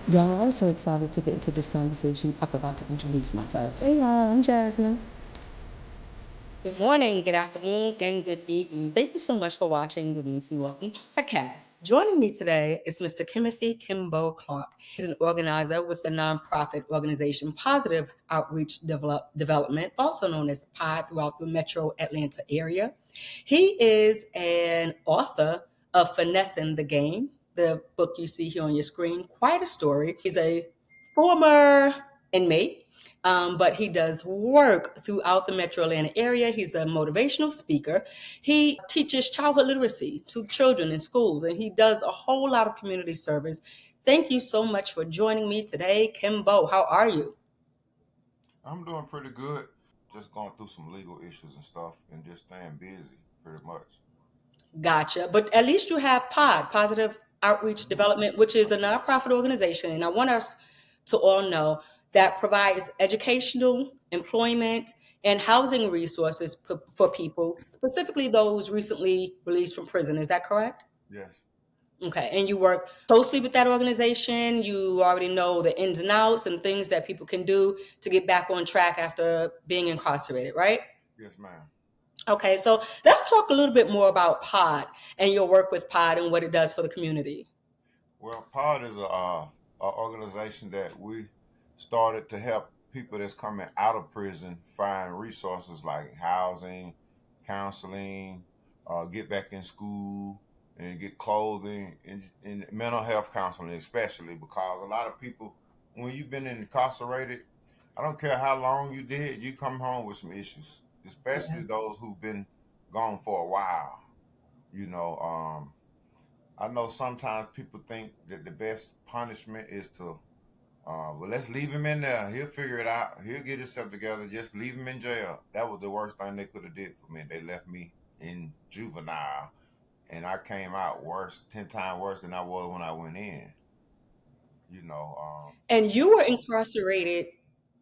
Y'all, I'm so excited to get into this conversation. I forgot to introduce myself. Hey, y'all, I'm Jasmine. Good morning, good afternoon, and good evening. Thank you so much for watching the Lucy Walking podcast. Joining me today is Mr. Kimothy Kimbo Clark. He's an organizer with the nonprofit organization Positive Outreach Development, also known as POD, throughout the metro Atlanta area. He is an author of Finessing the Game, the book you see here on your screen. Quite a story. He's a former inmate, but he does work throughout the metro Atlanta area. He's a motivational speaker. He teaches childhood literacy to children in schools, and he does a whole lot of community service. Thank you so much for joining me today, Kimbo. How are you? I'm doing pretty good. Just going through some legal issues and stuff and just staying busy pretty much. Gotcha. But at least you have POD, Positive Outreach Development, which is a nonprofit organization. And I want us to all know that provides educational, employment, and housing resources for people, specifically those recently released from prison. Is that correct? Yes. Okay. And you work closely with that organization. You already know the ins and outs and things that people can do to get back on track after being incarcerated, right? Yes, ma'am. Okay, so let's talk a little bit more about POD and your work with POD and what it does for the community. Well, POD is a organization that we started to help people that's coming out of prison find resources like housing, counseling, get back in school, and get clothing and mental health counseling, especially because a lot of people, when you've been incarcerated, I don't care how long you did, you come home with some issues, Yeah. especially those who've been gone for a while. You know, I know sometimes people think that the best punishment is to, well, let's leave him in there. He'll figure it out. He'll get himself together. Just leave him in jail. That was the worst thing they could have did for me. They left me in juvenile, and I came out worse, 10 times worse than I was when I went in. You know, And you were incarcerated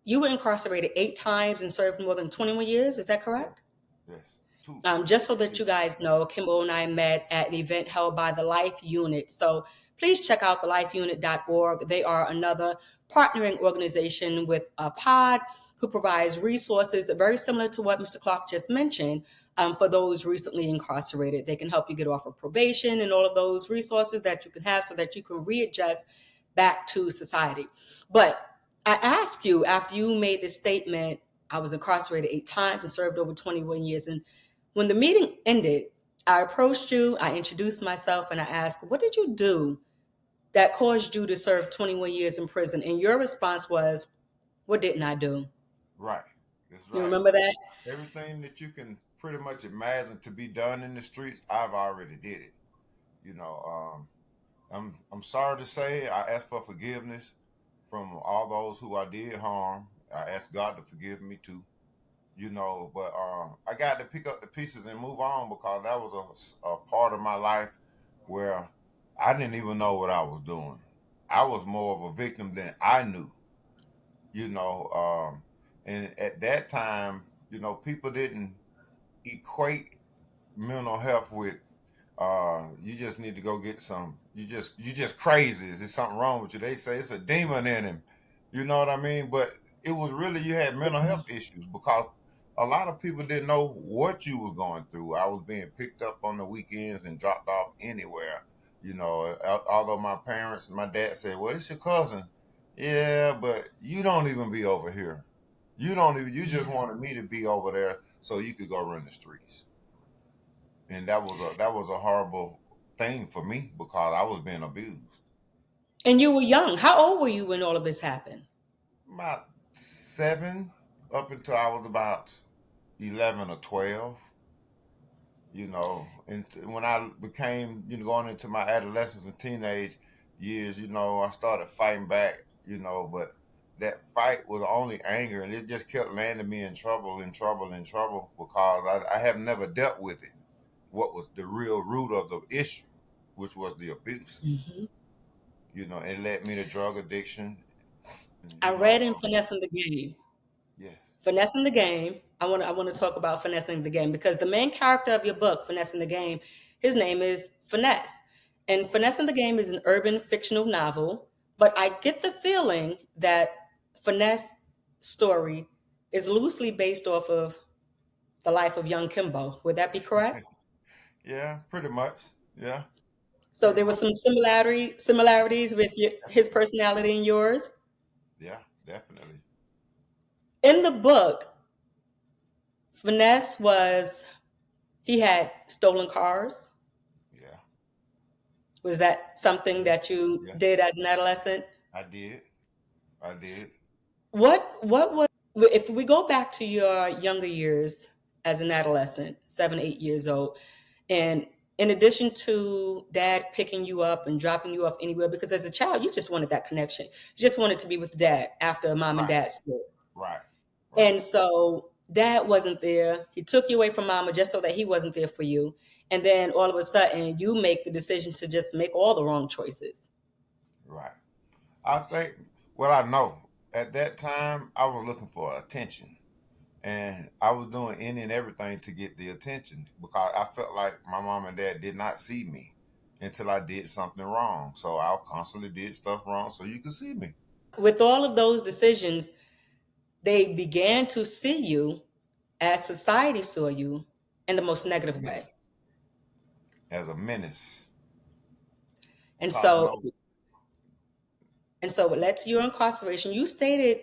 8 times and served more than 21 years. Is that yes, correct? yes, two, Just so that you 2 years. guys know, Kimbo and I met at an event held by the Life Unit. So please check out the lifeunit.org. They are another partnering organization with a POD who provides resources very similar to what Mr. Clark just mentioned for those recently incarcerated. They can help you get off of probation and all of those resources that you can have so that you can readjust back to society. But I ask you, after you made this statement, I was incarcerated 8 times and served over 21 years. And when the meeting ended, I approached you, I introduced myself, and I asked, what did you do that caused you to serve 21 years in prison? And your response was, what didn't I do? Right. That's You right. remember that? Everything that you can pretty much imagine to be done in the streets, I've already did it. You know, I'm sorry to say I ask for forgiveness from all those who I did harm. I ask God to forgive me too. You know, but I got to pick up the pieces and move on because that was a part of my life where I didn't even know what I was doing. I was more of a victim than I knew. You know, and at that time, you know, people didn't equate mental health with you just need to go get some you just crazy. Is there something wrong with you? They say it's a demon in him. You know what I mean? But it was really you had mental health issues because a lot of people didn't know what you was going through. I was being picked up on the weekends and dropped off anywhere. You know, although my parents, my dad said, "Well, it's your cousin." Yeah, but you don't even be over here. You don't even. You just wanted me to be over there so you could go run the streets, and that was a horrible thing for me because I was being abused. And you were young. How old were you when all of this happened? About 7 up until I was about 11 or 12. You know, and when I became, going into my adolescence and teenage years, I started fighting back. But that fight was only anger, and it just kept landing me in trouble, in trouble, in trouble because I have never dealt with it. What was the real root of the issue, which was the abuse. Mhm. It led me to drug addiction. I You read know, in Finessing the Game. yes, Finessing the Game. I want to talk about Finessing the Game because the main character of your book, Finessing the Game, his name is Finesse. And Finessing the Game is an urban fictional novel, But I get the feeling that Finesse story is loosely based off of the life of young Kimbo. Would that be correct? Yeah, pretty much. Yeah, So pretty there was much. some similarities with his Definitely. personality and yours. Yeah, definitely. In the book, Finesse was he had stolen cars. Yeah, Was that something yeah, that you yeah. did as an adolescent? I did. I did. What was if we go back to your younger years as an adolescent, 7, 8 years old, and in addition to dad picking you up and dropping you off anywhere, because as a child you just wanted that connection, you just wanted to be with dad after mom and Right, dad split, right, right, and so dad wasn't there. He took you away from mama just so that he wasn't there for you, and then all of a sudden you make the decision to just make all the wrong choices. right. I think, well, I know at that time I was looking for attention, and I was doing any and everything to get the attention because I felt like my mom and dad did not see me until I did something wrong. So I constantly did stuff wrong so you could see me. With all of those decisions, they began to see you as society saw you in the most As a negative way. menace. As a menace. And Because so no, and so it led to your incarceration. You stated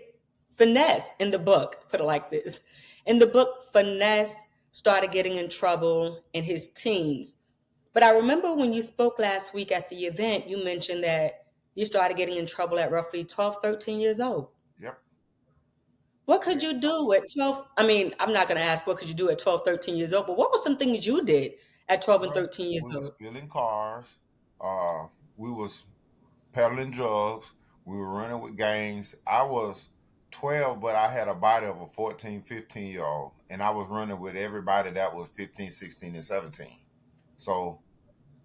Finesse in the book, put it like this. In the book, Finesse started getting in trouble in his teens. But I remember when you spoke last week at the event, you mentioned that you started getting in trouble at roughly 12, 13 years old. yep, What could yeah. you do at 12? I mean, I'm not going to ask what could you do at 12, 13 years old, but what were some things you did at 12 and Well, 13 years we were old? stealing cars. We was peddling drugs. We were running with gangs. I was 12, but I had a body of a 14, 15-year old. And I was running with everybody that was 15, 16, and 17. So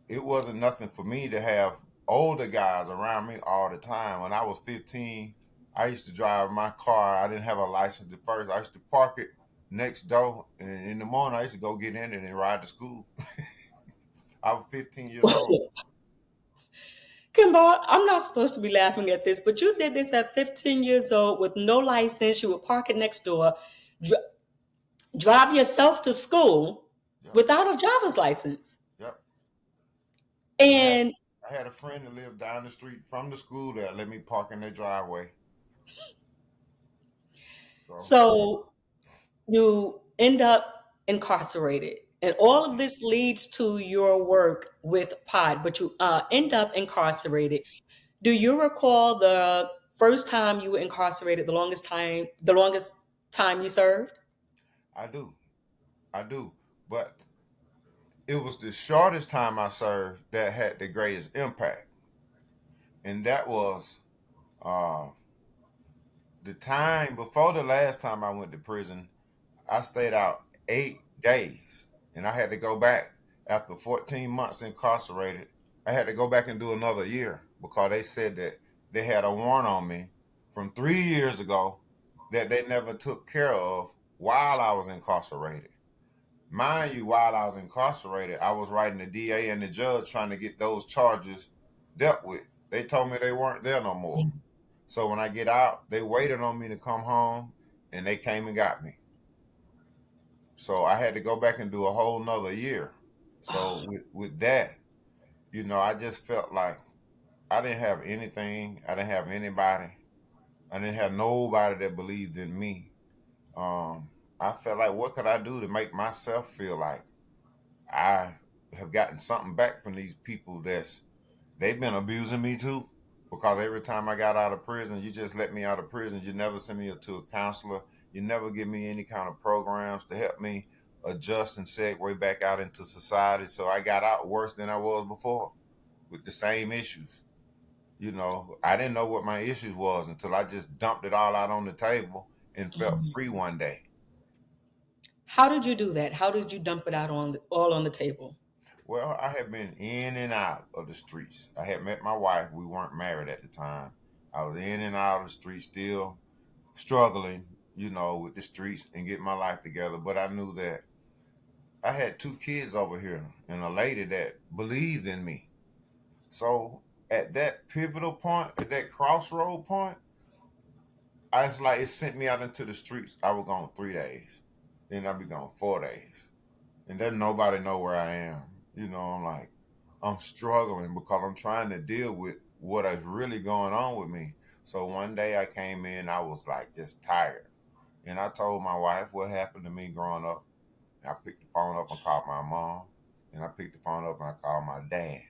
it wasn't nothing for me to have older guys around me all the time. When I was 15, I used to drive my car. I didn't have a license at first. I used to park it next door. And in the morning, I used to go get in it and ride to school. I was 15 years old. Kimball, I'm not supposed to be laughing at this, but you did this at 15 years old with no license. You would park it next door, dr- drive yourself to school Yep, without a driver's license. yep. And And I had a friend that lived down the street from the school that let me park in their driveway. So so you end up incarcerated. And all of this leads to your work with Pod, but you end up incarcerated. Do you recall the first time you were incarcerated, the longest time you served? I do, I do. But it was the shortest time I served that had the greatest impact, and that was uh, the time before the last time I went to prison. I stayed out 8 days, and I had to go back after 14 months incarcerated. I had to go back and do another year because they said that they had a warrant on me from 3 years ago that they never took care of while I was incarcerated. Mind you, while I was incarcerated, I was writing the DA and the judge trying to get those charges dealt with. They told me they weren't there no more. So when I get out, they waited on me to come home, and they came and got me. So I had to go back and do a whole nother year. So with that, I just felt like I didn't have anything. I didn't have anybody. I didn't have nobody that believed in me. Um, I felt like, what could I do to make myself feel like I have gotten something back from these people they've been abusing me too. Because every time I got out of prison, you just let me out of prison. You never send me to a counselor. You never give me any kind of programs to help me adjust and segue back out into society. So I got out worse than I was before with the same issues. I didn't know what my issues was until I just dumped it all out on the table and felt free one day. How did you do that? How did you dump it out all on the table? Well, I had been in and out of the streets. I had met my wife. We weren't married at the time. I was in and out of the streets, still struggling, with the streets and getting my life together. But I knew that I had two kids over here and a lady that believed in me. So at that pivotal point, at that crossroad point, I was like, it sent me out into the streets. I was gone 3 days, then I'd be gone 4 days, and then nobody know where I am. I'm like, I'm struggling because I'm trying to deal with what is really going on with me. So one day I came in, I was like just tired, and I told my wife what happened to me growing up. I picked the phone up and called my mom, and I picked the phone up and I called my dad.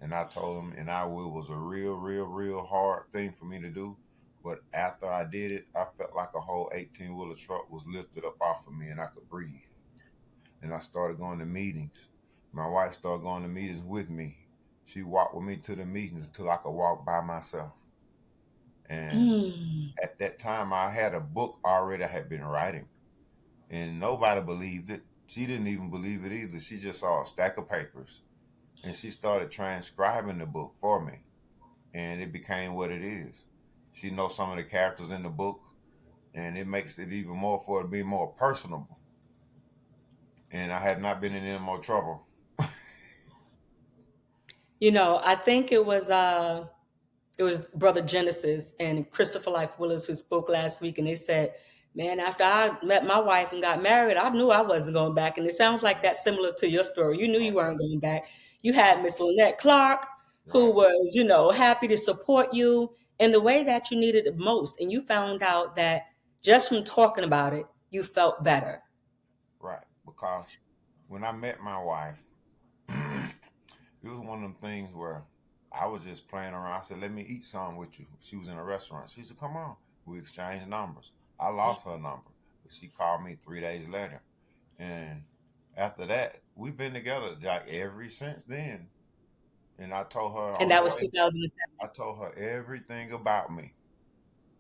And I told him, and I will, was a real, real, real hard thing for me to do. But after I did it, I felt like a whole 18-wheeler truck was lifted up off of me and I could breathe. And I started going to meetings. My wife started going to meetings with me. She walked with me to the meetings until I could walk by myself. And Mm. at that time, I had a book already I had been writing, and nobody believed it. She didn't even believe it either. She just saw a stack of papers, and she started transcribing the book for me, and it became what it is. She knows some of the characters in the book, and it makes it even more for it to be more personable. And I have not been in any more trouble. I think it was Brother Genesis and Christopher Life Willis who spoke last week, and they said, "Man, after I met my wife and got married, I knew I wasn't going back." And it sounds like that's similar to your story. You knew you Right, weren't going back. You had Miss Lynette Clark, who right, was, happy to support you in the way that you needed it most, and you found out that just from talking about it, you felt better. right. Because when I met my wife, it was one of them things where I was just playing around. I said, "Let me eat some with you." She was in a restaurant. She said, "Come on." We exchanged numbers. I lost her number, but she called me 3 days later. And after that, we've been together like ever since then. And I told her And on the that was way, 2007. I told her everything about me.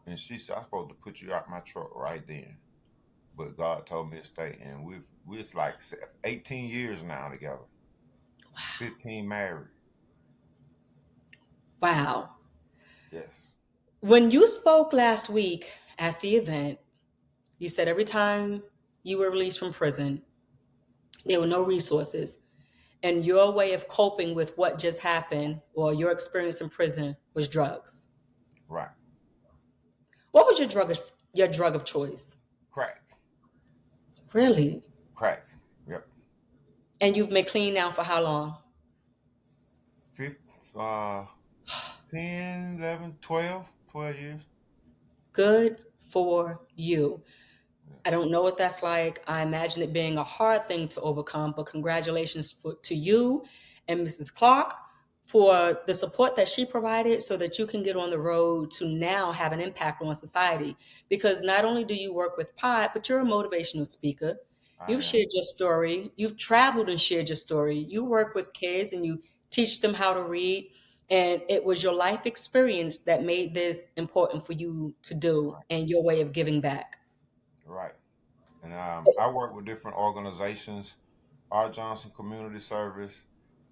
And she said, "I'm supposed to put you out my truck right then." But God told me to stay. And we're like 18 years now together, 15 married. Wow. Yes, When you spoke last week at the event, you said every time you were released from prison, there were no resources. And your way of coping with what just happened or your experience in prison was drugs. right. What was your drug of choice? Crack, Really? crack. Yep. And you've been clean now for how long? Fifth, 10, 11, 12 years. Good for you. Yeah. I don't know what that's like. I imagine it being a hard thing to overcome, but congratulations to you and Mrs. Clark for the support that she provided so that you can get on the road to now have an impact on society. Because not only do you work with POD, but you're a motivational speaker. I You've am. shared your story. You've traveled and shared your story. You work with kids and you teach them how to read. And it was your life experience that made this important for you to do Right, and your way of giving back. right. And I work with different organizations. R. Johnson Community Service.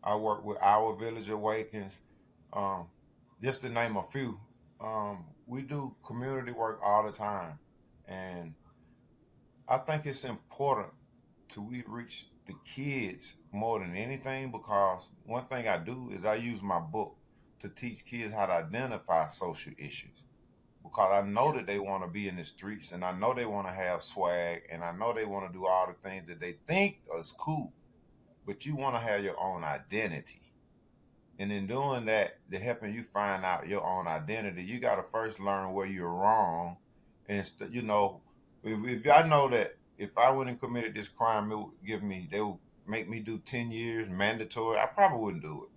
I work with Our Village Awakens. Um, just to name a few. We do community work all the time, and I think it's important to we reach the kids more than anything, because one thing I do is I use my book to teach kids how to identify social issues, because I know that they want to be in the streets, and I know they want to have swag, and I know they want to do all the things that they think is cool, but you want to have your own identity. And in doing that, they're helping you find out your own identity. You got to first learn where you're wrong. And, if I know that if I went and committed this crime, they would make me do 10 years mandatory, I probably wouldn't do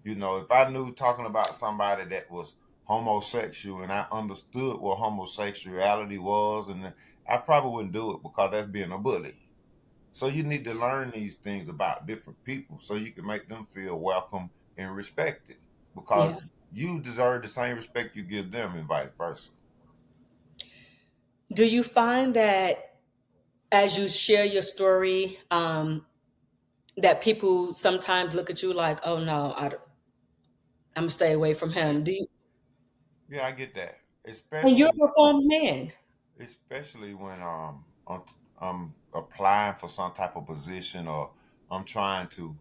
it. If I knew talking about somebody that was homosexual and I understood what homosexuality was, and I probably wouldn't do it because that's being a bully. So you need to learn these things about different people so you can make them feel welcome and respected, because Yeah. you deserve the same respect you give them and vice versa. Do you find that as you share your story, that people sometimes look at you like, "Oh no, I'm gonna stay away from him"? Do you? Yeah, I get that. And you're Especially a reformed man. especially when I'm applying for some type of position, or I'm trying to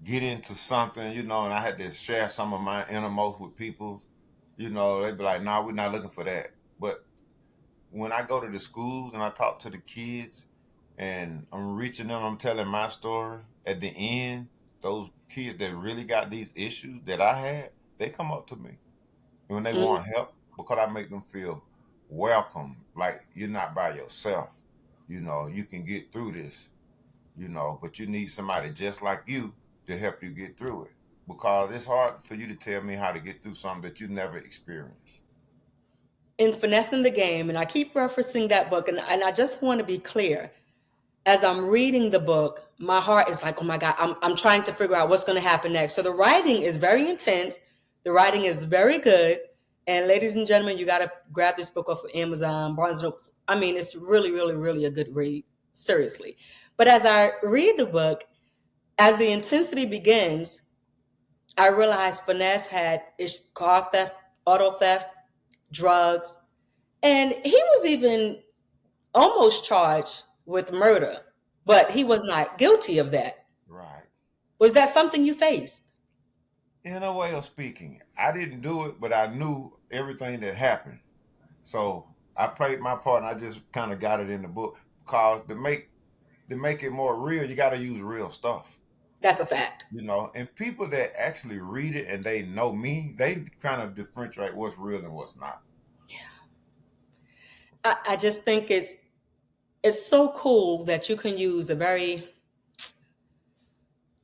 get into something, and I had to share some of my innermost with people, they'd be like, "Nah, we're not looking for that." But when I go to the schools and I talk to the kids and I'm reaching them, I'm telling my story. At the end, those kids that really got these issues that I had, they come up to me when they Mm. want help because I make them feel welcome, like you're not by yourself. You can get through this, but you need somebody just like you to help you get through it because it's hard for you to tell me how to get through something that you never experienced. In Finessing the Game, and I keep referencing that book, and I just want to be clear. As I'm reading the book, my heart is like, oh my God, I'm trying to figure out what's going to happen next. So the writing is very intense. The writing is very good. And ladies and gentlemen, you got to grab this book off of Amazon, Barnes and Noble. I mean, it's really, really, really a good read. Seriously. But as I read the book, as the intensity begins, I realized Finesse had car theft, auto theft, drugs, and he was even almost charged with murder, but he was not guilty of that. Right. Was that something you faced? In a way of speaking, I didn't do it, but I knew everything that happened. So I played my part, and I just kind of got it in the book because to make it more real, you got to use real stuff. That's a fact. And people that actually read it and they know me, they kind of differentiate what's real and what's not. I just think it's so cool that you can use a very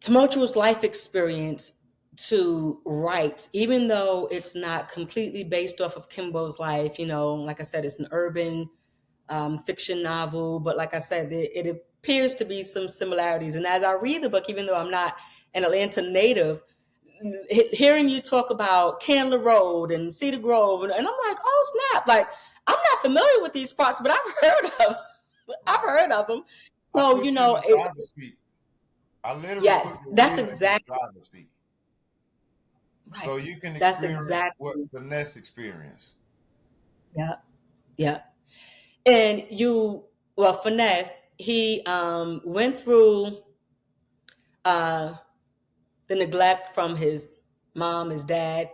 tumultuous life experience to write, even though it's not completely based off of Kimbo's life. Like I said, it's an urban fiction novel, but like I said, it appears to be some similarities. And as I read the book, even though I'm not an Atlanta native, hearing you talk about Candler Road and Cedar Grove, and I'm like, oh snap! Like I'm not familiar with these spots, but I've Right. heard of them. I So put you in the driver's seat. I literally put yes, the that's wheel in the exactly driver's seat. So right. you can That's experience what exactly the next experience. yeah, yeah. And well, Finesse, he went through uh, the neglect from his mom, his dad.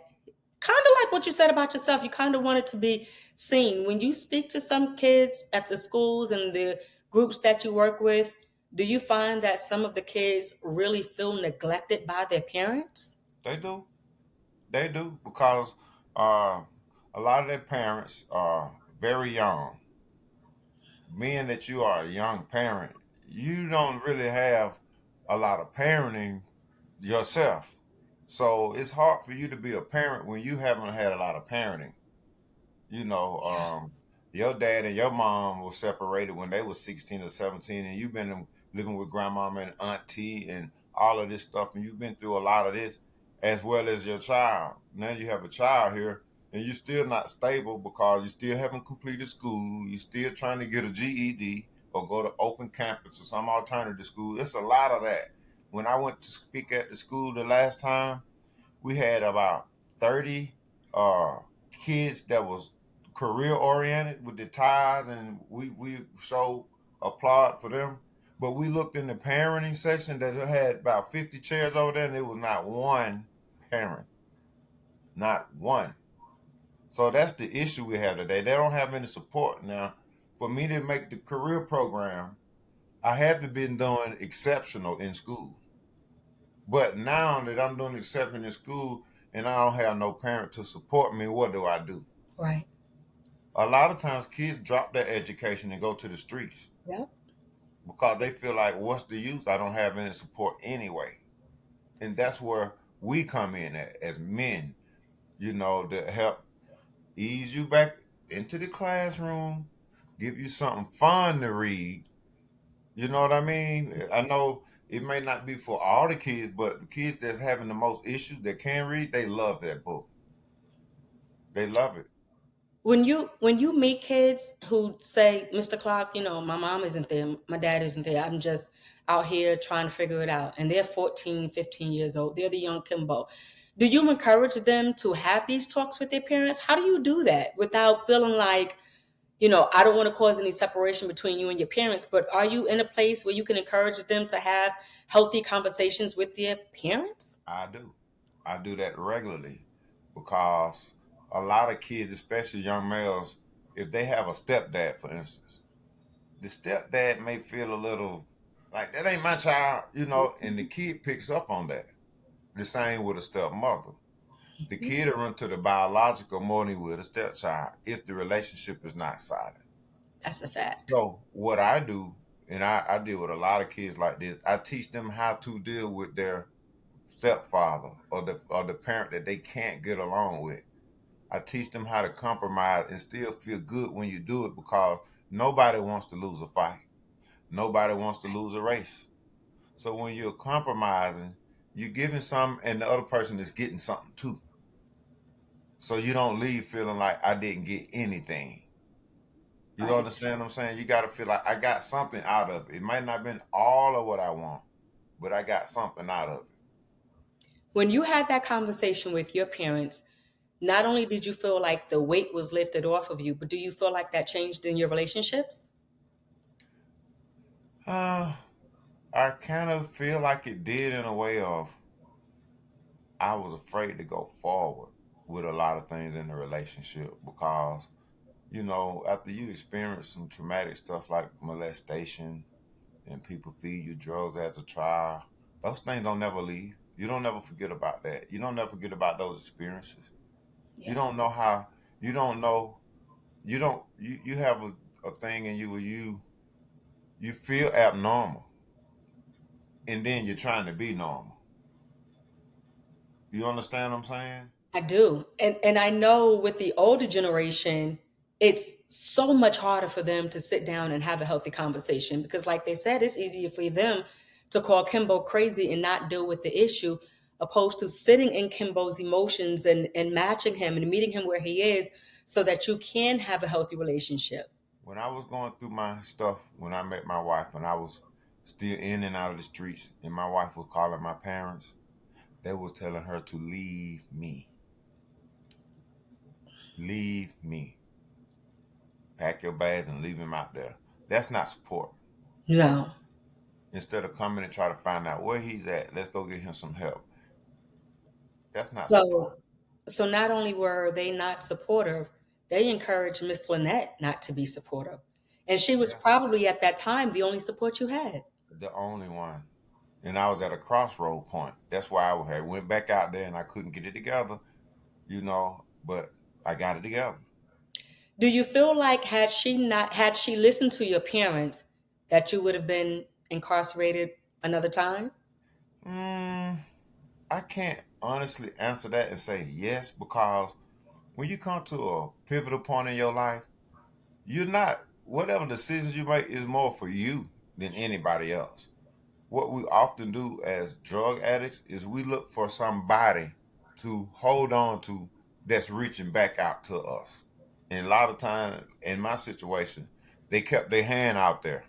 Kind of like what you said about yourself. You kind of wanted to be seen. When you speak to some kids at the schools and the groups that you work with, do you find that some of the kids really feel neglected by their parents? They do. They do because uh, a lot of their parents are very young. Being that you are a young parent, you don't really have a lot of parenting yourself. So it's hard for you to be a parent when you haven't had a lot of parenting. You know, Yeah. your dad and your mom were separated when they were 16 or 17, and you've been living with grandmama and auntie and all of this stuff, and you've been through a lot of this as well as your child. Now you have a child here, and you're still not stable because you still haven't completed school. You're still trying to get a GED or go to open campus or some alternative school. It's a lot of that. When I went to speak at the school the last time, we had about 30 uh, kids that was career oriented with the ties, and we showed applaud for them. But we looked in the parenting section that had about 50 chairs over there, and there was not one parent, not one. So that's the issue we have today. They don't have any support. Now, for me to make the career program, I had to been doing exceptional in school. But now that I'm doing exceptional in school and I don't have no parent to support me, what do I do? Right. A lot of times kids drop their education and go to the streets Yep. because they feel like, what's the use? I don't have any support anyway. And that's where we come in as men, to help ease you back into the classroom, give you something fun to read. You know what I mean? I know it may not be for all the kids, but the kids that's having the most issues that can read, they love that book. They love it. When you meet kids who say, Mr. Clark, my mom isn't there, my dad isn't there, I'm just out here trying to figure it out, and they're 14, 15 years old, they're the young Kimbo, do you encourage them to have these talks with their parents? How do you do that without feeling like, I don't want to cause any separation between you and your parents, but are you in a place where you can encourage them to have healthy conversations with their parents? I do. I do that regularly because a lot of kids, especially young males, if they have a stepdad, for instance, the stepdad may feel a little like that ain't my child, and the kid picks up on that. The same with a stepmother. The kid will run to the biological more than with a stepchild if the relationship is not solid. That's a fact. So what I do, and I deal with a lot of kids like this, I teach them how to deal with their stepfather or the parent that they can't get along with. I teach them how to compromise and still feel good when you do it because nobody wants to lose a fight. Nobody wants to lose a race. So when you're compromising, you're giving something and the other person is getting something too. So you don't leave feeling like I didn't get anything. You Right. understand what I'm saying? You got to feel like I got something out of it. It might not have been all of what I want, but I got something out of it. When you had that conversation with your parents, not only did you feel like the weight was lifted off of you, but do you feel like that changed in your relationships? Uh, I kind of feel like it did in a way of I was afraid to go forward with a lot of things in the relationship because, after you experience some traumatic stuff like molestation and people feed you drugs as a child, those things don't never leave. You don't never forget about that. You don't never forget about those experiences. You Yeah. don't know how, you don't know, you have a thing in you where you feel abnormal and then you're trying to be normal. You understand what I'm saying? I do. And I know with the older generation, it's so much harder for them to sit down and have a healthy conversation because like they said, it's easier for them to call Kimbo crazy and not deal with the issue opposed to sitting in Kimbo's emotions and matching him and meeting him where he is so that you can have a healthy relationship. When I was going through my stuff, when I met my wife, when I was still in and out of the streets, and my wife was calling my parents, they was telling her to leave me. Leave me. Pack your bags and leave him out there. That's not support. No. Instead of coming and try to find out where he's at, let's go get him some help. That's not support. So so not only were they not supportive, they encouraged Miss Lynette not to be supportive. And she was Yeah. probably at that time the only support you had. The only one. And I was at a crossroad point. That's why I had went back out there and I couldn't get it together, but I got it together. Do you feel like had she listened to your parents that you would have been incarcerated another time? Mm, I can't honestly answer that and say yes because when you come to a pivotal point in your life, you're not, whatever decisions you make is more for you than anybody else. What we often do as drug addicts is we look for somebody to hold on to that's reaching back out to us. And a lot of times in my situation, they kept their hand out there.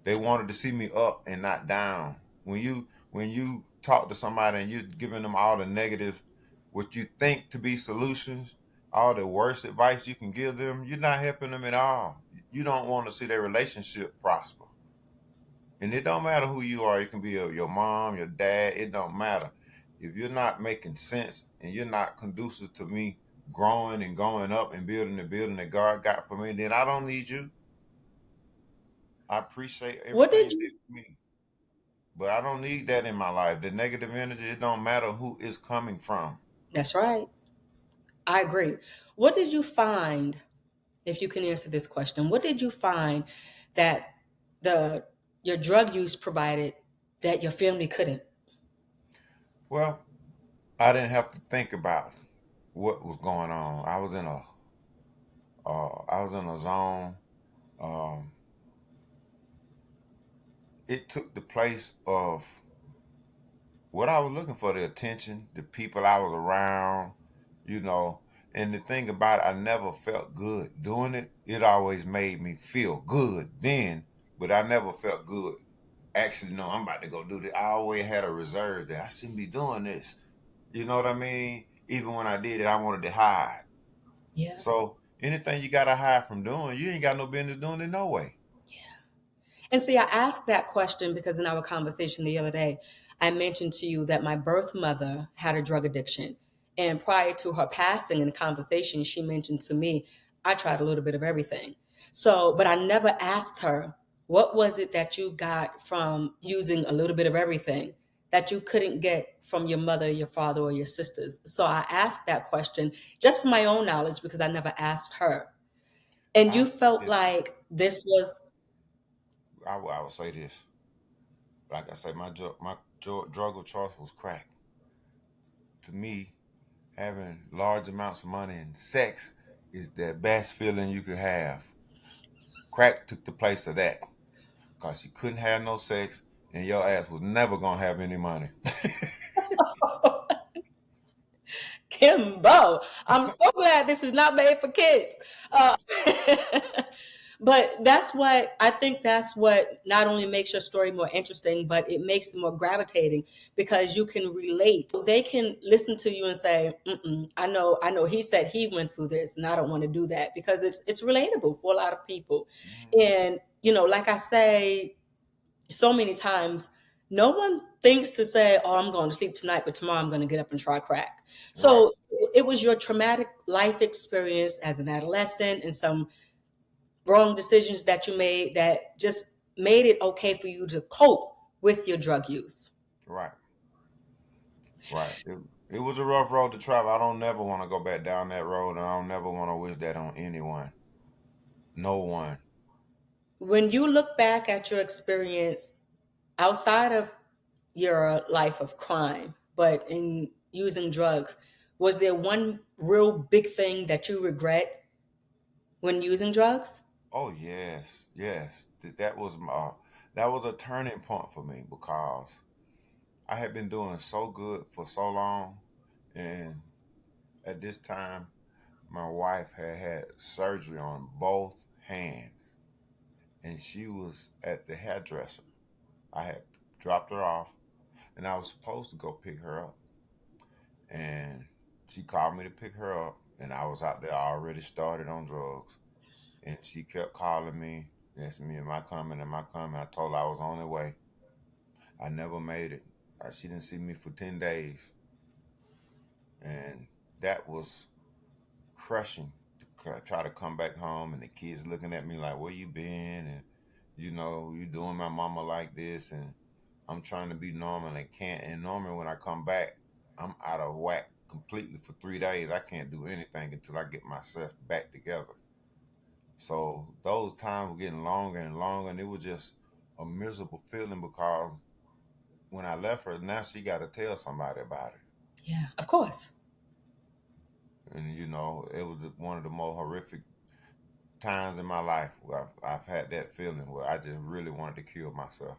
They wanted to see me up and not down. When you talk to somebody and you're giving them all the negative, what you think to be solutions, all the worst advice you can give them, you're not helping them at all. You don't want to see their relationship prosper. And it don't matter who you are. It can be your mom, your dad. It don't matter. If you're not making sense and you're not conducive to me growing and going up and building the building that God got for me, then I don't need you. I appreciate What everything did you did you for me. But I don't need that in my life. The negative energy, it don't matter who it's coming from. That's right. I agree. What did you find, if you can answer this question, what did you find that the your drug use provided that your family couldn't? Well, I didn't have to think about what was going on. I was in a zone. Um, it took the place of what I was looking for, the attention, the people I was around, you know. And the thing about it, I never felt good doing it. It always made me feel good then, but I never felt good. Actually, no, I'm about to go do this. I always had a reserve that I shouldn't be doing this. You know what I mean? Even when I did it, I wanted to hide. Yeah. So Anything you gotta hide from doing, you ain't got no business doing it no way. And see, I asked that question because in our conversation the other day, I mentioned to you that my birth mother had a drug addiction. And prior to her passing in the conversation, she mentioned to me, I tried a little bit of everything. So, but I never asked her, what was it that you got from using a little bit of everything that you couldn't get from your mother, your father, or your sisters? So I asked that question just for my own knowledge because I never asked her. And I you say felt this. like this was I would say this. Like I say, drug of choice was crack. To me, having large amounts of money and sex is the best feeling you could have. Crack took the place of that because you couldn't have no sex and your ass was never gonna have any money. Kimbo. I'm so glad this is not made for kids. Uh, but that's what I think that's what not only makes your story more interesting, but it makes it more gravitating because you can relate. They can listen to you and say, I know he said he went through this and I don't want to do that because it's relatable for a lot of people. Mhm. And, like I say, so many times no one thinks to say, oh, I'm going to sleep tonight, but tomorrow I'm going to get up and try crack. Right, So it was your traumatic life experience as an adolescent and some wrong decisions that you made that just made it okay for you to cope with your drug use. right, right. It was a rough road to travel. I don't never want to go back down that road, and I don't never want to wish that on anyone. No one. When you look back at your experience outside of your life of crime, but in using drugs, was there one real big thing that you regret when using drugs? Oh yes, yes. That was a turning point for me because I had been doing so good for so long, and at this time, my wife had had surgery on both hands, and she was at the hairdresser. I had dropped her off, and I was supposed to go pick her up, and she called me to pick her up, and I was out there already started on drugs, and she kept calling me, asking me, "Am I coming? Am I coming?" I told her I was on the way. I never made it. She didn't see me for 10 days, and that was crushing to try to come back home and the kids looking at me like, where you been? And you doing my mama like this, and I'm trying to be normal and can't. And normally when I come back, I'm out of whack completely for 3 days. I can't do anything until I get myself back together. So those times were getting longer and longer, and it was just a miserable feeling because when I left her, now she got to tell somebody about it. Yeah, of course. And it was one of the more horrific times in my life where I've had that feeling where I just really wanted to kill myself.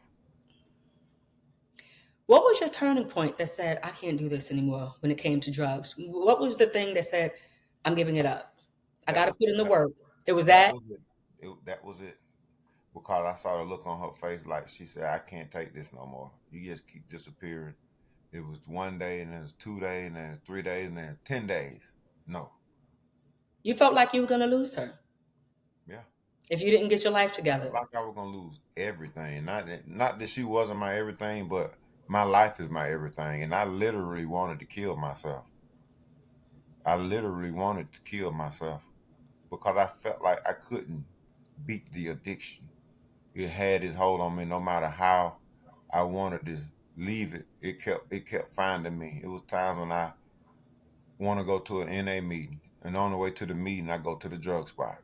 What was your turning point that said, I can't do this anymore when it came to drugs? What was the thing that said, I'm giving it up? I got That to was put in the that work. It was that that. was it. That was it. Because I saw the look on her face like she said, I can't take this no more. You just keep disappearing. It was one day, and then it's 2 days, and then it's 3 days, and then it's 10 days. No. You felt like you were going to lose her Yeah. if you didn't get your life together. Like I was gonna lose everything. Not that she wasn't my everything, but my life is my everything. And I literally wanted to kill myself. I literally wanted to kill myself because I felt like I couldn't beat the addiction. It had its hold on me no matter how I wanted to leave it. It kept finding me. It was times when I want to go to an NA meeting, and on the way to the meeting I go to the drug spot.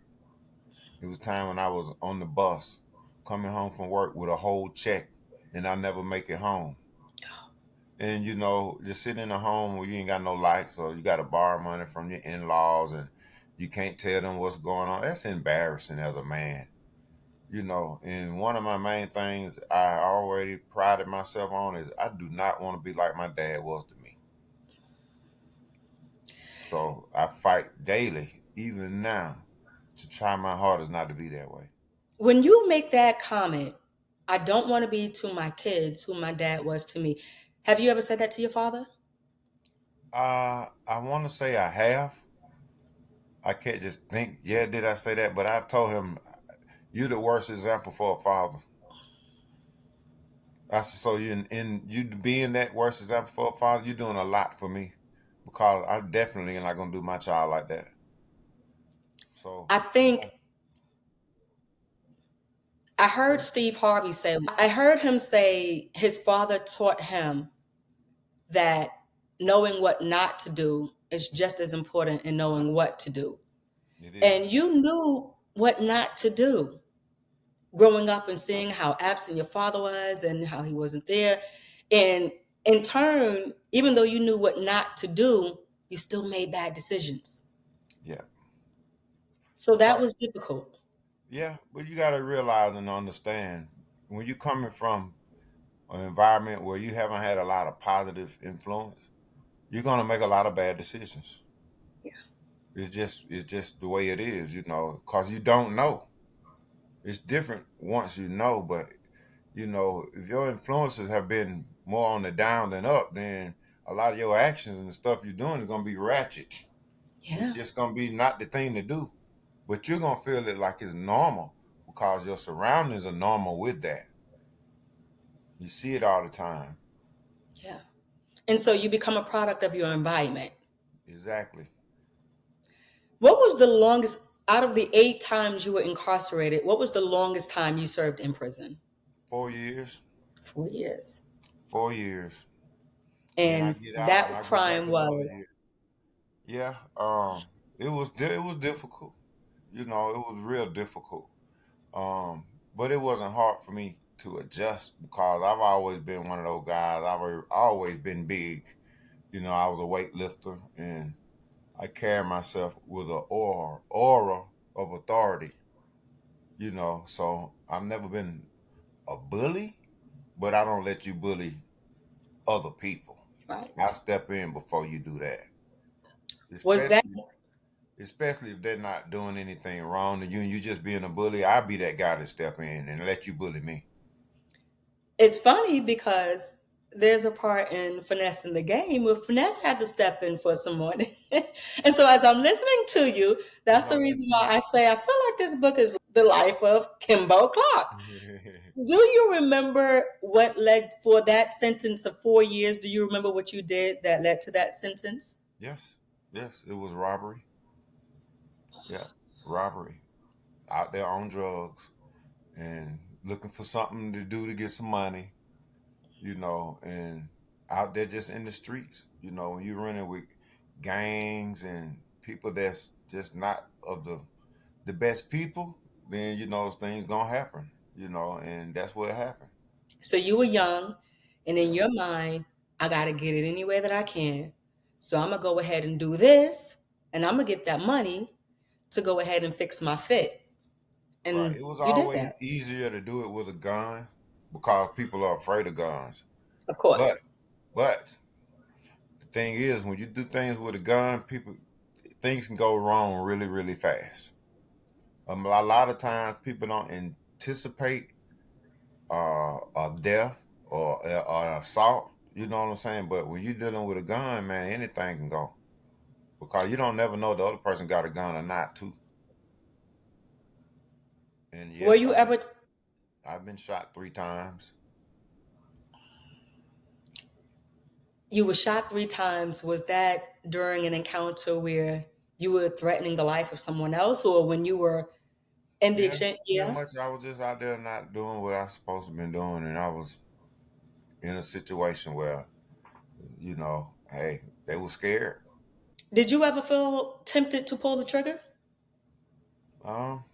It was time when I was on the bus coming home from work with a whole check and I never make it home. And just sitting in a home where you ain't got no lights or you gotta borrow money from your in laws and you can't tell them what's going on. That's embarrassing as a man. And one of my main things I already prided myself on is I do not want to be like my dad was to me. So I fight daily, even now, to try my hardest not to be that way. When you make that comment, I don't want to be to my kids who my dad was to me. Have you ever said that to your father? I want to say I have, I can't just think, yeah, did I say that? But I've told him, you're the worst example for a father. I said, so in you being that worst example for a father, you're doing a lot for me because I'm definitely not gonna do my child like that. So I yeah, think I heard him say his father taught him that knowing what not to do is just as important in knowing what to do. it is. And you knew what not to do growing up and seeing how absent your father was and how he wasn't there. And in turn, even though you knew what not to do, you still made bad decisions. Yeah. So that Because was difficult. yeah, but you gotta realize and understand when you're coming from an environment where you haven't had a lot of positive influence, you're gonna make a lot of bad decisions. It's just the way it is, because you don't know. It's different once you know, but if your influences have been more on the down than up, then a lot of your actions and the stuff you're doing is gonna be ratchet. It's Yeah. just gonna be not the thing to do. But you're gonna feel it like it's normal because your surroundings are normal with that. You see it all the time. Yeah. And so you become a product of your environment. Exactly. What was the longest, out of the 8 times you were incarcerated, what was the longest time you served in prison? 4 years. 4 years. 4 years. And then I And get out and that I go back crime another was, year. Yeah. It was difficult. It was real difficult. Um, but it wasn't hard for me to adjust because I've always been one of those guys. Always been big. I was a weightlifter and I carry myself with a aura of authority. So I've never been a bully, but I don't let you bully other people. I right. step in before you do that, Was that, especially especially if they're not doing anything wrong to you and you just being a bully. I'll be that guy to step in and let you bully me. it's funny because there's a part in Finesse in the Game where Finesse had to step in for someone. And so as I'm listening to you, I that's the know that's reason why I say I feel like this book is the life of Kimbo Clark. true. Do you remember what led for that sentence of 4 years? Do you remember what you did that led to that sentence? Yes, yes, it was robbery. Yeah, robbery. Out there on drugs and looking for something to do to get some money, and out there just in the streets, when you're running with gangs and people that's just not of the best people, then things gonna happen, and that's what happened. So you were young, and in Yeah, your mind, I got to get it any way that I can. So I'm going to go ahead and do this, and I'm going to get that money to go ahead and fix my fit. right. And It was you did always that, easier to do it with a gun because people are afraid of guns. of But course. but the thing is, when you do things with a gun, things can go wrong really, really fast. A lot of times, people don't anticipate a death or an assault. You know what I'm saying? But when you're dealing with a gun, man, anything can go because you don't never know the other person got a gun or not, too. And Were yes, you ever, I've been shot 3 times. you were shot 3 times. Was that during an encounter where you were threatening the life of someone else, or when you were in the Yeah, exchange? pretty Yeah. much. I was just out there not doing what I supposed to been doing, and I was in a situation where hey, they were scared. Did you ever feel tempted to pull the trigger? Um,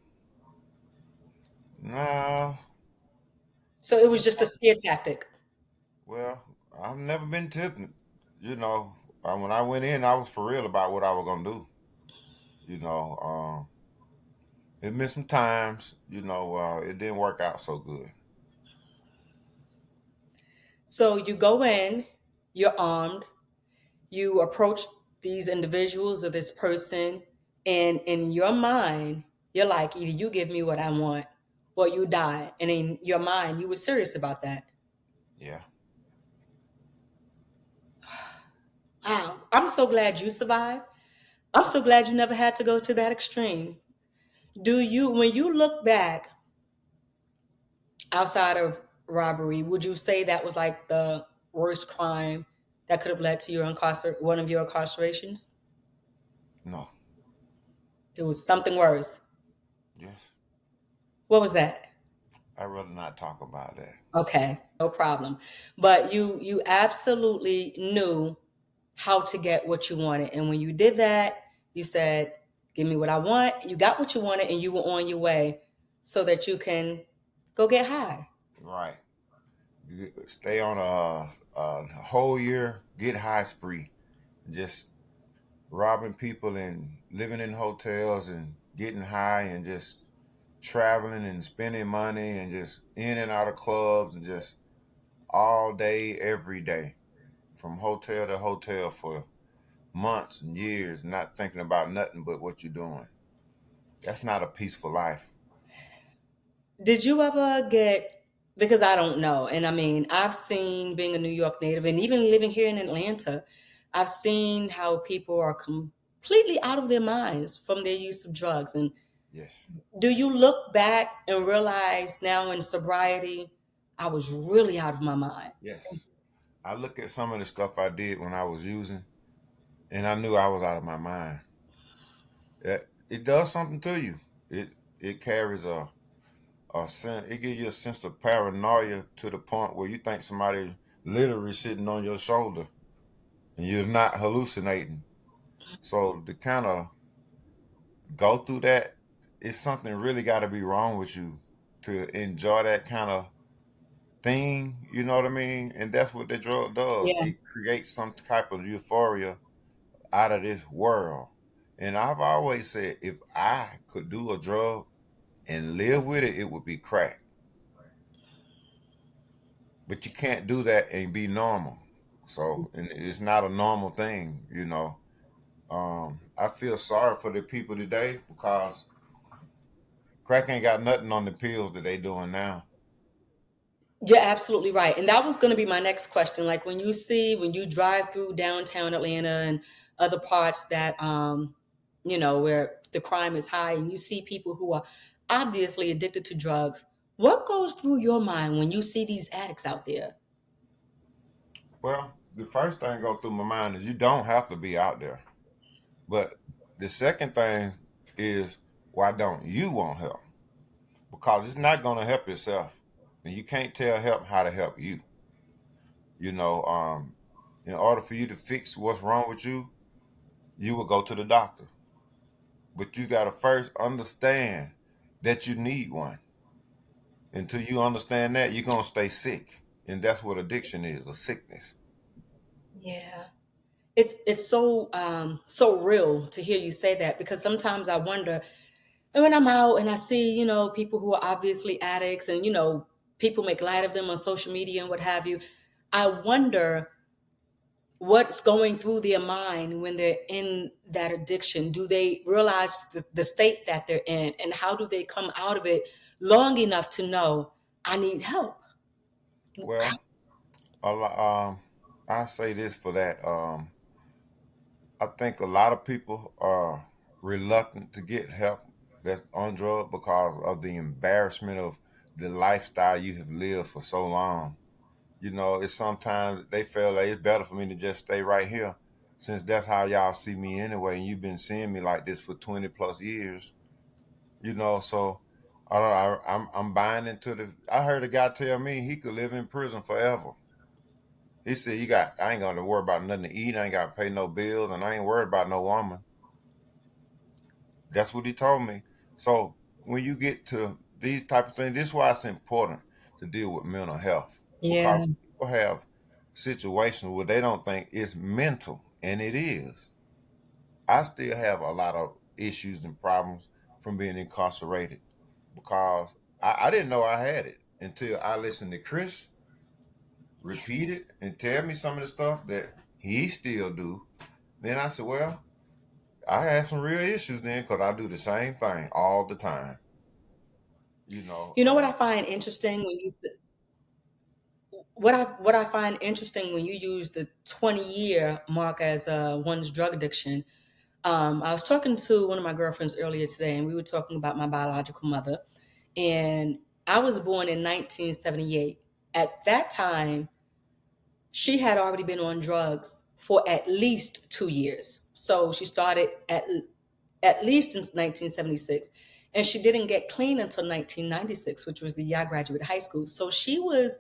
no, So it was just a scare tactic. well, I've never been tempted. You know, when I went in, I was for real about what I was gonna do. You know, it missed some times. It didn't work out so good. So you go in, you're armed, you approach these individuals or this person, and in your mind, you're like, either you give me what I want or you die. And in your mind, you were serious about that. Yeah, Wow. I'm so glad you survived. I'm so glad you never had to go to that extreme. Do you, when you look back outside of robbery, would you say that was like the worst crime that could have led to one of your incarcerations? No. There was something worse. Yes. What was that? I'd rather not talk about that. Okay, no problem. But you absolutely knew how to get what you wanted. And when you did that, you said, "Give me what I want." You got what you wanted and you were on your way so that you can go get high. Right. Stay on a whole year, get high spree, just robbing people and living in hotels and getting high and just traveling and spending money and just in and out of clubs and just all day, every day, from hotel to hotel for months and years, not thinking about nothing but what you're doing. That's not a peaceful life. Did you ever get, because I don't know, and I mean, I've seen, being a New York native and even living here in Atlanta, I've seen how people are completely out of their minds from their use of drugs. And Yes. do you look back and realize now in sobriety, I was really out of my mind? Yes. I look at some of the stuff I did when I was using, and I knew I was out of my mind. It does something to you. It carries a sense. It gives you a sense of paranoia to the point where you think somebody literally sitting on your shoulder, and you're not hallucinating. So to kind of go through that, it's something really got to be wrong with you to enjoy that kind of thing. You know what I mean? And that's what the drug does. Yeah. It creates some type of euphoria out of this world. And I've always said, if I could do a drug and live with it, it would be crack. But you can't do that and be normal. So, and it's not a normal thing, you know. I feel sorry for the people today because crack ain't got nothing on the pills that they doing now. You're absolutely right. And that was going to be my next question. Like when you drive through downtown Atlanta and other parts that, where the crime is high and you see people who are obviously addicted to drugs, what goes through your mind when you see these addicts out there? Well, the first thing go through my mind is you don't have to be out there. But the second thing is, why don't you want help? Because it's not going to help yourself, and you can't tell help how to help you. You know, in order for you to fix what's wrong with you will go to the doctor. But you got to first understand that you need one. Until you understand that, you're going to stay sick. And that's what addiction is, a sickness. Yeah. It's so so real to hear you say that, because sometimes I wonder, and when I'm out and I see, people who are obviously addicts and, people make light of them on social media and what have you, I wonder what's going through their mind when they're in that addiction. Do they realize the state that they're in, and how do they come out of it long enough to know I need help? Well, I say this for that. I think a lot of people are reluctant to get help that's on drug because of the embarrassment of the lifestyle you have lived for so long. You know, it's sometimes they feel like it's better for me to just stay right here since that's how y'all see me anyway. And you've been seeing me like this for 20 plus years, you know. So I don't, I'm buying into the. I heard a guy tell me he could live in prison forever. He said, I ain't gonna worry about nothing to eat. I ain't got to pay no bills and I ain't worried about no woman. That's what he told me. So when you get to these type of things, this is why it's important to deal with mental health Yeah. because people have situations where they don't think it's mental, and it is. I still have a lot of issues and problems from being incarcerated because I didn't know I had it until I listened to Chris repeat it and tell me some of the stuff that he still do. Then I said, well, I have some real issues then because I do the same thing all the time. You know, You know what I find interesting when you what I find interesting when you use the 20-year mark as one's drug addiction. I was talking to one of my girlfriends earlier today, and we were talking about my biological mother. And I was born in 1978. At that time, she had already been on drugs for at least 2 years. So she started at least in 1976, and she didn't get clean until 1996, which was the year I graduated high school. So she was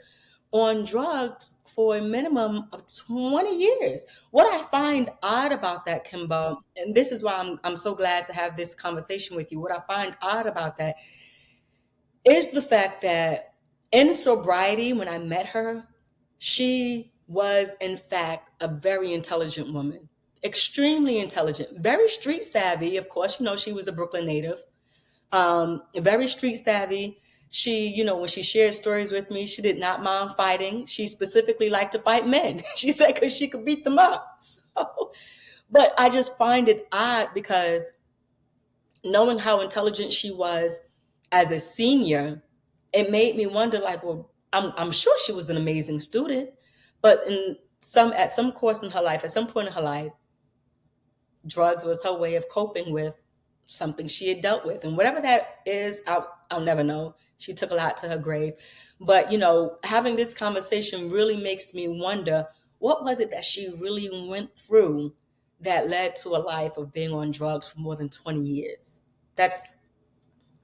on drugs for a minimum of 20 years. What I find odd about that, Kimbo, and this is why I'm so glad to have this conversation with you. What I find odd about that is the fact that in sobriety, when I met her, she was, in fact, a very intelligent woman, extremely intelligent, very street savvy. Of course, she was a Brooklyn native, very street savvy. She, when she shared stories with me, she did not mind fighting. She specifically liked to fight men. She said because she could beat them up. So, but I just find it odd because knowing how intelligent she was as a senior, it made me wonder, like, well, I'm sure she was an amazing student, but at some course in her life, at some point in her life, drugs was her way of coping with something she had dealt with. And whatever that is, I'll never know. She took a lot to her grave. But, having this conversation really makes me wonder, what was it that she really went through that led to a life of being on drugs for more than 20 years? That's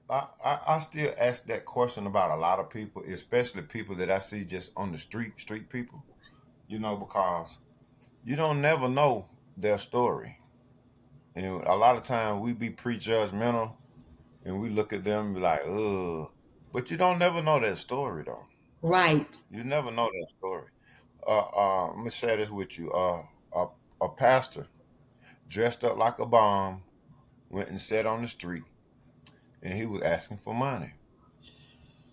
I still ask that question about a lot of people, especially people that I see just on the street people, because you don't never know their story. And a lot of times we be prejudgmental and we look at them and be like, ugh. But you don't never know their story though. right. You never know their story. Let me share this with you. A pastor dressed up like a bomb went and sat on the street and he was asking for money.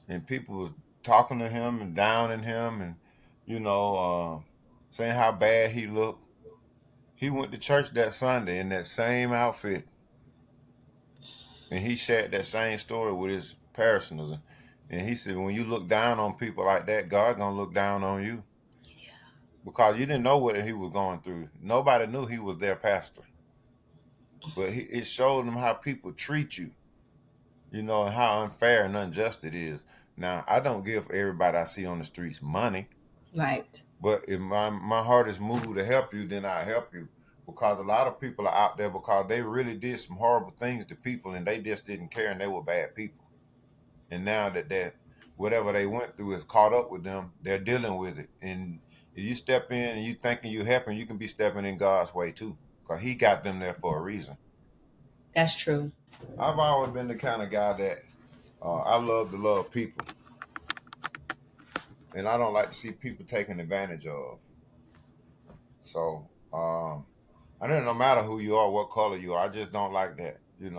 And people was talking to him and downing him and, you know, saying how bad he looked. He went to church that Sunday in that same outfit and he shared that same story with his parishioners. And he said, when you look down on people like that, God gonna look down on you because you didn't know what he was going through. Nobody knew he was their pastor, but it showed them how people treat you, and how unfair and unjust it is. Now, I don't give everybody I see on the streets money, Right. but if my heart is moved to help you, then I help you because a lot of people are out there because they really did some horrible things to people and they just didn't care and they were bad people. And now that whatever they went through is caught up with them, they're dealing with it. And if you step in and you thinking you helping, you can be stepping in God's way too, because He got them there for a reason. That's true. I've always been the kind of guy that I love to love people, and I don't like to see people taken advantage of. So I don't no matter who you are, what color you are, I just don't like that. That's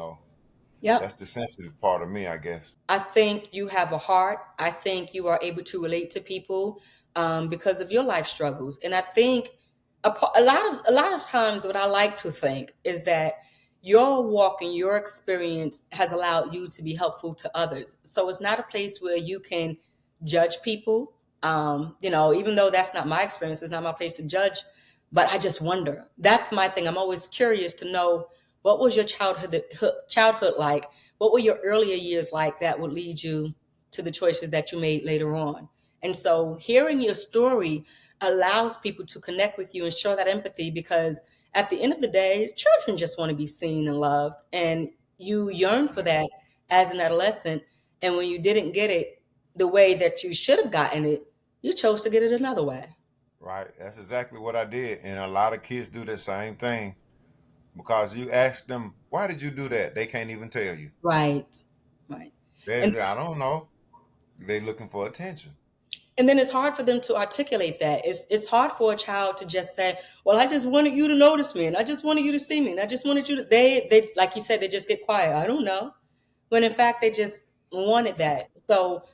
Yep. the sensitive part of me, I guess. I think you have a heart. I think you are able to relate to people because of your life struggles. And I think a lot of times, what I like to think is that your walk and your experience has allowed you to be helpful to others. So it's not a place where you can judge people. Even though that's not my experience, it's not my place to judge. But I just wonder. That's my thing. I'm always curious to know, what was your childhood like? What were your earlier years like that would lead you to the choices that you made later on? And so hearing your story allows people to connect with you and show that empathy, because at the end of the day, children just want to be seen and loved. And you yearn for that as an adolescent. And when you didn't get it the way that you should have gotten it, you chose to get it another way. Right. That's exactly what I did. And a lot of kids do the same thing because you ask them, why did you do that? They can't even tell you. Right. Right. They And say, I don't know. They looking for attention. and then it's hard for them to articulate that. It's hard for a child to just say, "Well, I just wanted you to notice me, and I just wanted you to see me, and I just wanted you to." They like you said, they just get quiet. I don't know, when in fact they just wanted that. So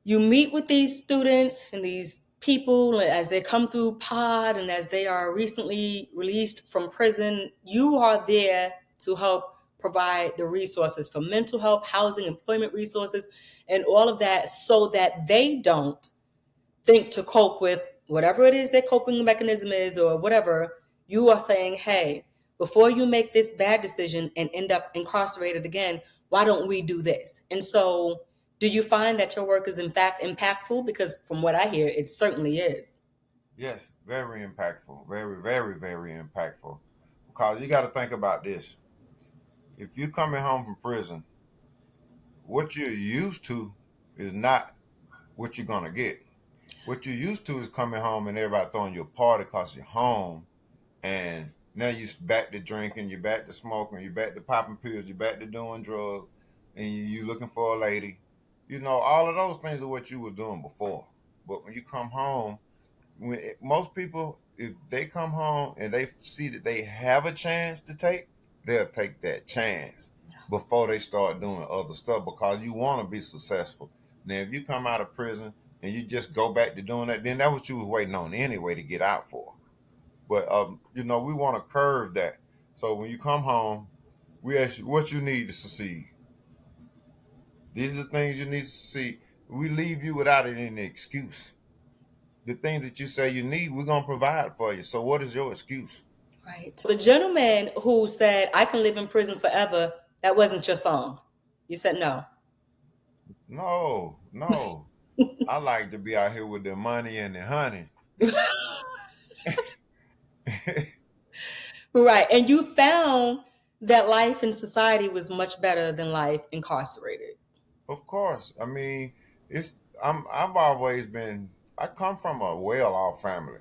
you meet with these students and these people as they come through pod and as they are recently released from prison. You are there to help provide the resources for mental health, housing, employment resources, and all of that, so that they don't think to cope with whatever it is their coping mechanism is or whatever. You are saying, hey, Before you make this bad decision and end up incarcerated again, why don't we do this? And so, do you find that your work is in fact impactful? Because from what I hear, it certainly is. Yes, very impactful. Very, very, very impactful. Because you got to think about this. If you're coming home from prison, what you're used to is not what you're going to get. What you're used to is coming home and everybody throwing you a party because you're home. And now you're back to drinking, you're back to smoking, you're back to popping pills, you're back to doing drugs, and you're looking for a lady. You know, all of those things are what you were doing before. But when you come home, most people, if they come home and they see that they have a chance to take, they'll take that chance before they start doing other stuff because you want to be successful. Now, if you come out of prison and you just go back to doing that, then that's what you was waiting on anyway to get out for. But you know, we want to curve that. So when you come home, we ask you what you need to succeed. These are the things you need to succeed. We leave you without any excuse. The things that you say you need, we're gonna provide for you. So what is your excuse? Right. The gentleman who said, I can live in prison forever, that wasn't your song. You said no. No, no. I like to be out here with the money and the honey. Right. And you found that life in society was much better than life incarcerated. Of course. I mean, it's I've always been I come from a well off family.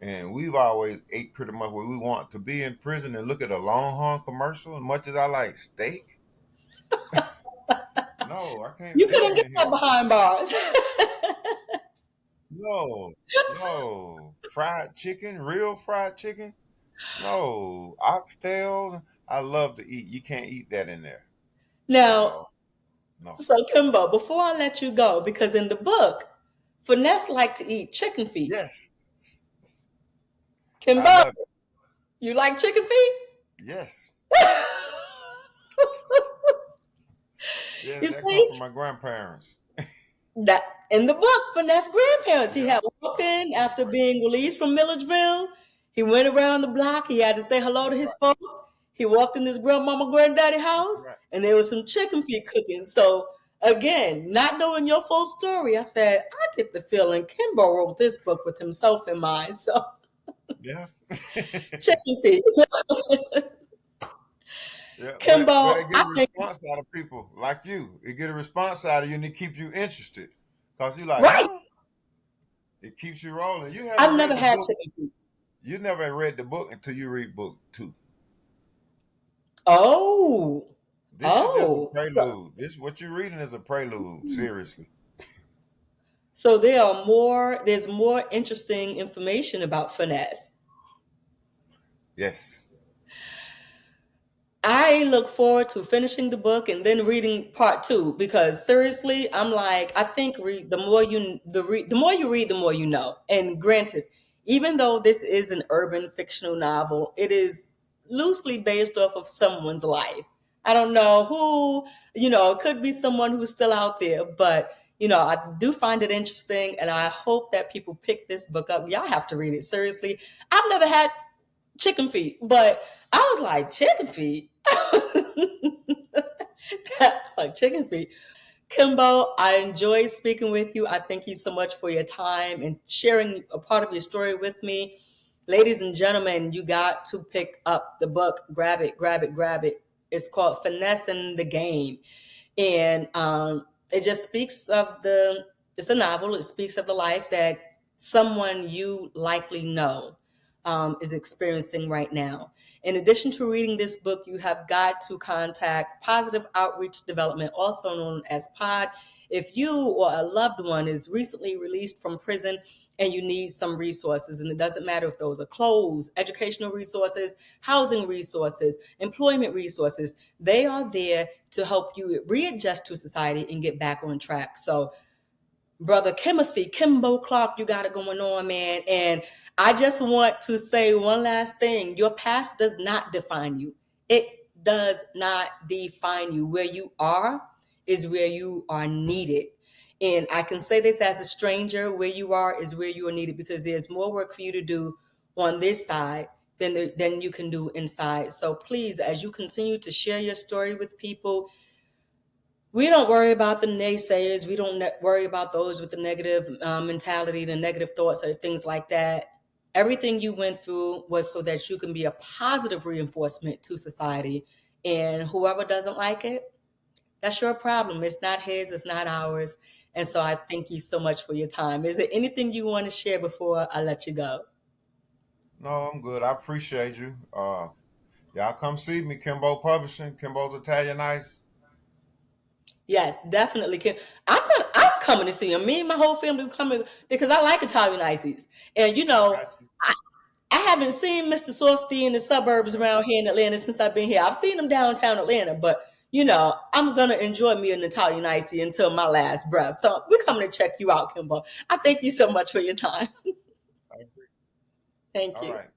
And we've always ate pretty much what we want. To be in prison and look at a Longhorn commercial, as much as I like steak, no, I can't You do couldn't it get in that here. behind bars. No, no. Fried chicken, real fried chicken. No, oxtails. I love to eat. You can't eat that in there. Now, No, no. so Kimbo, before I let you go, because in the book, Finesse liked to eat chicken feet. Yes, I Kimbo, love it. you like chicken feet? Yes, You yes. That comes see, from my grandparents. that in the book, Finesse grandparents, he Yeah, had walked in after being released from Milledgeville. He went around the block. He had to say hello to that's his right. folks. He walked in his grandmama, granddaddy That's house, right. and there was some chicken feet cooking. So again, not knowing your full story, I said, I get the feeling Kimbo wrote this book with himself in mind. So Yeah. chicken feet. Yeah, but Kimbo, it get I a think response out of people like you. It get a response out of you and it keep you interested. Cause you're like, right. huh? It keeps you rolling. You haven't I've never read the had book. chicken feet. You never read the book until you read book two. Oh, This is just a oh. prelude. This what you're reading is a prelude. Seriously. So there's more interesting information about finesse. Yes. I look forward to finishing the book and then reading part two because seriously, I'm like, I think the more you read, the more you know. And granted, even though this is an urban fictional novel, it is loosely based off of someone's life. I don't know who, it could be someone who's still out there, but I do find it interesting and I hope that people pick this book up. Y'all have to read it. Seriously. I've never had chicken feet, but I was like, chicken feet? Like chicken feet. Kimbo, I enjoyed speaking with you. I thank you so much for your time and sharing a part of your story with me. Ladies and gentlemen, you got to pick up the book. Grab it, grab it, grab it. It's called Finessing the Game. And it just speaks of it's a novel. It speaks of the life that someone you likely know is experiencing right now. In addition to reading this book, you have got to contact Positive Outreach Development, also known as POD. If you or a loved one is recently released from prison and you need some resources, and it doesn't matter if those are clothes, educational resources, housing resources, employment resources, they are there to help you readjust to society and get back on track. So brother Kimothy, Kimbo Clark, you got it going on, man. And I just want to say one last thing. Your past does not define you. It does not define you. Where you are is where you are needed. And I can say this as a stranger, where you are is where you are needed because there's more work for you to do on this side than you can do inside. So please, as you continue to share your story with people, we don't worry about the naysayers. We don't worry about those with the negative mentality, the negative thoughts, or things like that. Everything you went through was so that you can be a positive reinforcement to society. And whoever doesn't like it, that's your problem. It's not his, it's not ours. And so I thank you so much for your time. Is there anything you want to share before I let you go? No, I'm good. I appreciate you. Y'all come see me, Kimbo Publishing, Kimbo's Italian Ice. Yes, definitely. I'm coming to see him. Me and my whole family coming because I like Italian ices. And I got you. I haven't seen Mr. Softy in the suburbs around here in Atlanta since I've been here. I've seen him downtown Atlanta, but I'm gonna enjoy me an Italian icy until my last breath. So we're coming to check you out, Kimbo. I thank you so much for your time. I agree. Thank All you. right.